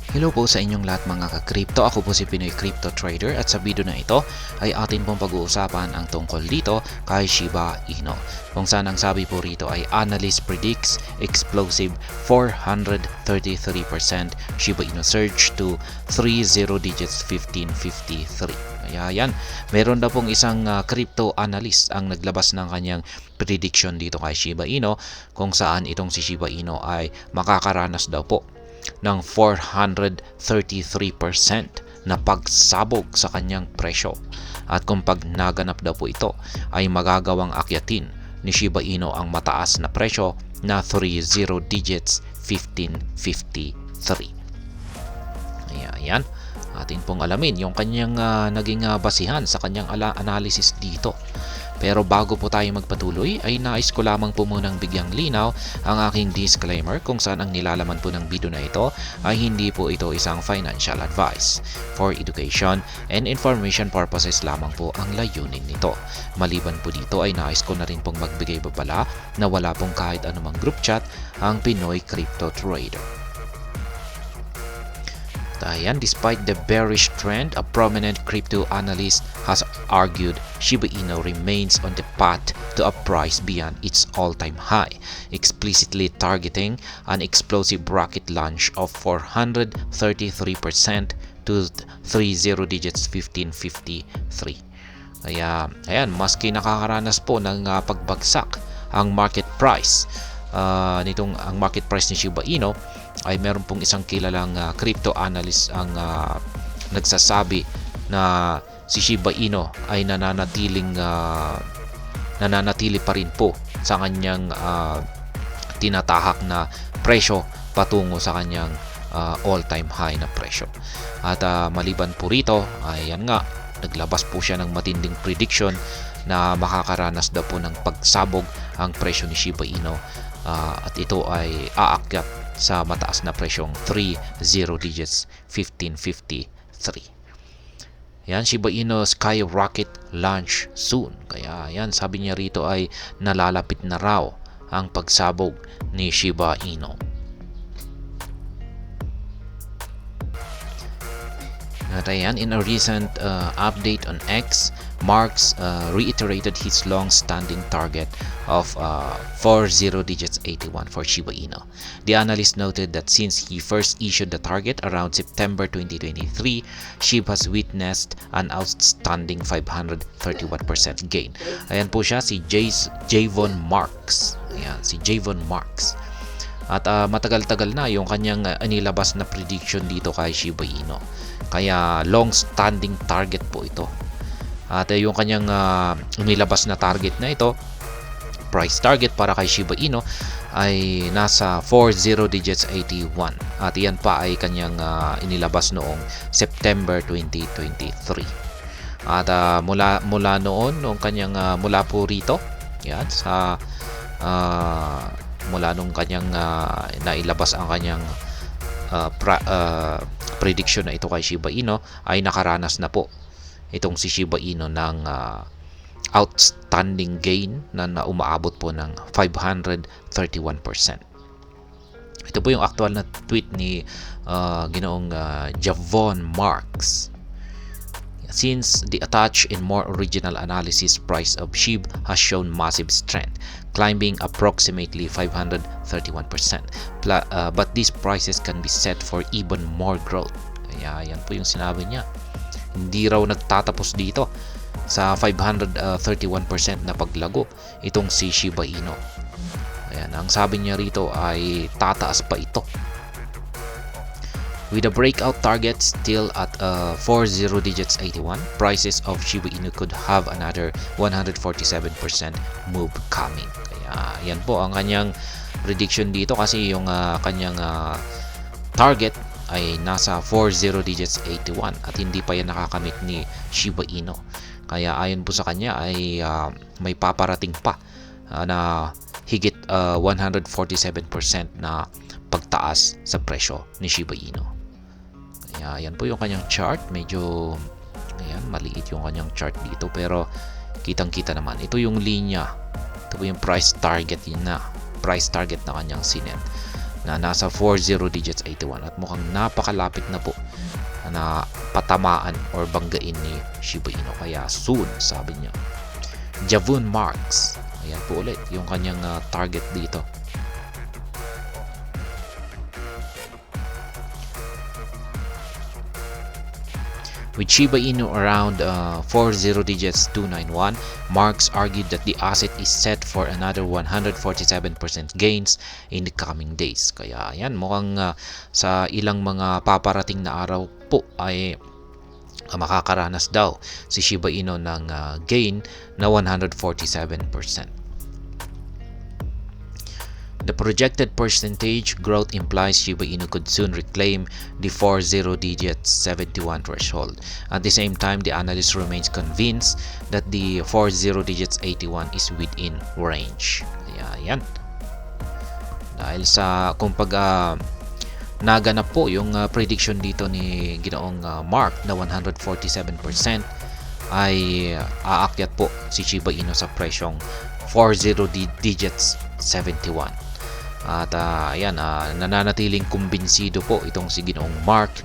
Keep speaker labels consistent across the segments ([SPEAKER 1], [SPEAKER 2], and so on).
[SPEAKER 1] Hello po sa inyong lahat mga ka-crypto. Ako po si Pinoy Crypto Trader at sa video na ito ay atin pong pag-uusapan ang tungkol dito kay Shiba Inu. Kung saan ang sabi po rito ay analyst predicts explosive 433% Shiba Inu surge to 30 digits 1553. Kaya yan, meron na pong isang crypto analyst ang naglabas ng kanyang prediction dito kay Shiba Inu kung saan itong si Shiba Inu ay makakaranas daw po ng 433% na pagsabog sa kanyang presyo. At kung pag naganap daw po ito, ay magagawang akyatin ni Shiba Inu ang mataas na presyo na 30 digits 1553. Ayan, atin pong alamin yung kanyang naging basihan sa kanyang analysis dito. Pero bago po tayo magpatuloy ay nais ko lamang po munang bigyang linaw ang aking disclaimer kung saan ang nilalaman po ng video na ito ay hindi po ito isang financial advice. For education and information purposes lamang po ang layunin nito. Maliban po dito ay nais ko na rin pong magbigay babala na wala pong kahit anumang group chat ang Pinoy Crypto Trader. Ayan, despite the bearish trend, a prominent crypto analyst has argued Shiba Inu remains on the path to a price beyond its all-time high, explicitly targeting an explosive rocket launch of 433% to 30 digits 1553. Kaya, ayan, maski nakakaranas po ng pagbagsak ang market price, ang market price ni Shiba Inu, ay meron pong isang kilalang crypto analyst ang nagsasabi na si Shiba Inu ay nananatili pa rin po sa kanyang tinatahak na presyo patungo sa kanyang all-time high na presyo. At maliban po rito, ayan nga, naglabas po siya ng matinding prediction na makakaranas daw po ng pagsabog ang presyo ni Shiba Inu, at ito ay aakyat sa mataas na presyong 30 digits 1553. Yan, Shiba Inu skyrocket launch soon. Kaya yan, sabi niya rito ay nalalapit na raw ang pagsabog ni Shiba Inu. At ayan, in a recent update on X, Marx reiterated his long-standing target of 40 digits 81 for Shiba Inu. The analyst noted that since he first issued the target around September 2023, SHIB has witnessed an outstanding 531% gain. Ayan po siya, si Javon Marx. Ayan, si Javon Marx. At matagal-tagal na yung kanyang inilabas na prediction dito kay Shiba Inu. Kaya long-standing target po ito. At yung kanyang inilabas na target na ito, price target para kay Shiba Inu ay nasa 40 digits 81. At iyan pa ay kanyang inilabas noong September 2023. At mula noon, noong kanyang mula po rito, yan, sa mula nung kanyang nailabas ang kanyang prediction na ito kay Shiba Inu, ay nakaranas na po itong si Shiba Inu ng outstanding gain na umaabot po ng 531%. Ito po yung actual na tweet ni ginoong Javon Marx. Since the attached and more original analysis, price of SHIB has shown massive strength, climbing approximately 531%. But these prices can be set for even more growth. Kaya yan po yung sinabi niya. Hindi raw nagtatapos dito sa 531% na paglago itong si Shiba Inu. Ayan, ang sabi niya rito ay tataas pa ito. With a breakout target still at 40 digits 81, prices of Shiba Inu could have another 147% move coming. Kaya yan po ang kanyang prediction dito, kasi yung kanyang target ay nasa 40 digits 81 at hindi pa yan nakakamit ni Shiba Inu. Kaya ayon po sa kanya ay may paparating pa na higit 147% na pagtaas sa presyo ni Shiba Inu. Kaya yan po yung kanyang chart. Medyo ayan, maliit yung kanyang chart dito, pero kitang-kita naman. Ito yung linya. Ito po yung price target na kanyang sinet. na nasa 40 digits 81 at mukhang napakalapit na po na patamaan or banggain ni Shiba Inu. Kaya soon, sabi niya. Javon Marks, ayan po ulit yung kanyang target dito. With Shiba Inu around 40 digits 291, Marks argued that the asset is set for another 147% gains in the coming days. Kaya yan, mukhang sa ilang mga paparating na araw po ay makakaranas daw si Shiba Inu ng gain na 147%. The projected percentage growth implies Shiba Inu could soon reclaim the 40 digits 71 threshold. At the same time, the analyst remains convinced that the 40 digits 81 is within range. Kaya yan. Dahil sa kumbaga naganap po yung prediction dito ni Ginoong Mark na 147% ay aakyat po si Shiba Inu sa presyong 40 digits 71. At ayan, nananatiling kumbinsido po itong si Ginoong Mark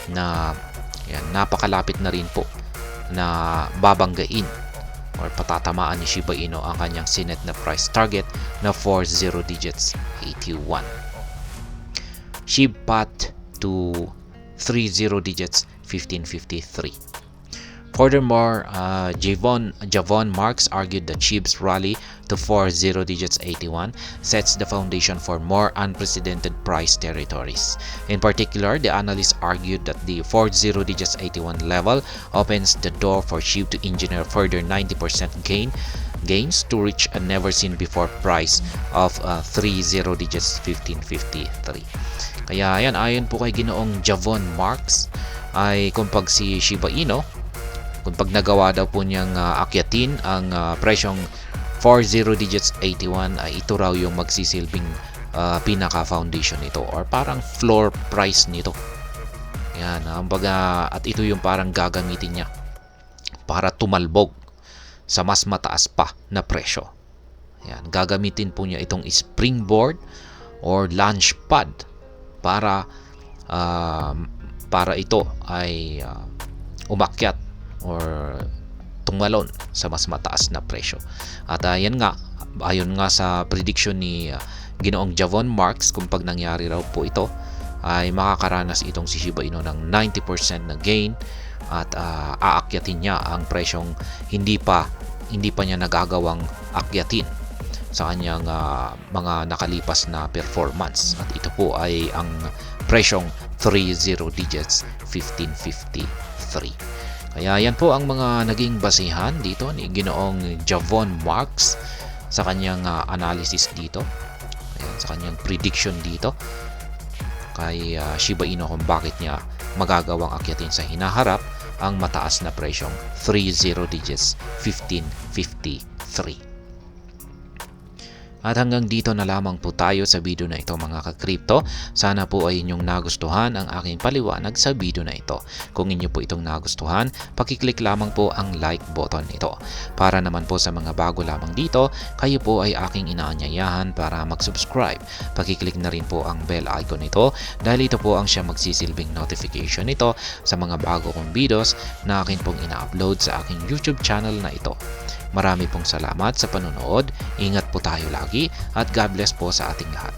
[SPEAKER 1] na ayan, napakalapit na rin po na babanggain or patatamaan ni Shiba Inu ang kanyang sinet na price target na 40 digits 81. SHIB path to 30 digits 1553. Furthermore, Javon Marks argued that SHIB's rally to 40 digits 81 sets the foundation for more unprecedented price territories. In particular, the analyst argued that the 40 digits 81 level opens the door for SHIB to engineer further 90% gains to reach a never seen before price of 30 digits 1553. Kaya yan, ayon po kay Ginoong Javon Marks ay kung pag si Shiba Inu, kung pag nagawa daw po niyang akyatin ang presyong 40 digits 81 ay ito raw yung magsisilbing pinaka foundation nito or parang floor price nito. Yan, at ito yung parang gagamitin niya para tumalbog sa mas mataas pa na presyo. Yan, gagamitin po niya itong springboard or launch pad para ito ay umakyat or tumalon sa mas mataas na presyo. At ayon nga sa prediction ni Ginoong Javon Marks, kung pag nangyari raw po ito ay makakaranas itong si Shiba Inu ng 90% na gain at aakyatin niya ang presyong hindi pa niya nagagawang akyatin sa kanyang mga nakalipas na performance. At ito po ay ang presyong 30 digits 1553. Kaya yan po ang mga naging basihan dito ni Ginoong Javon Marks sa kanyang analysis dito. Ayan, sa kanyang prediction dito kay Shiba Inu kung bakit niya magagawang akyatin sa hinaharap ang mataas na presyong 30 digits 1553. At hanggang dito na lamang po tayo sa video na ito mga ka-crypto. Sana po ay inyong nagustuhan ang aking paliwanag sa video na ito. Kung inyo po itong nagustuhan, pakiclick lamang po ang like button nito. Para naman po sa mga bago lamang dito, kayo po ay aking inaanyayahan para mag-subscribe. Pakiclick na rin po ang bell icon nito dahil ito po ang siya magsisilbing notification nito sa mga bago kong videos na akin pong ina-upload sa aking YouTube channel na ito. Marami pong salamat sa panonood, ingat po tayo lagi at God bless po sa ating lahat.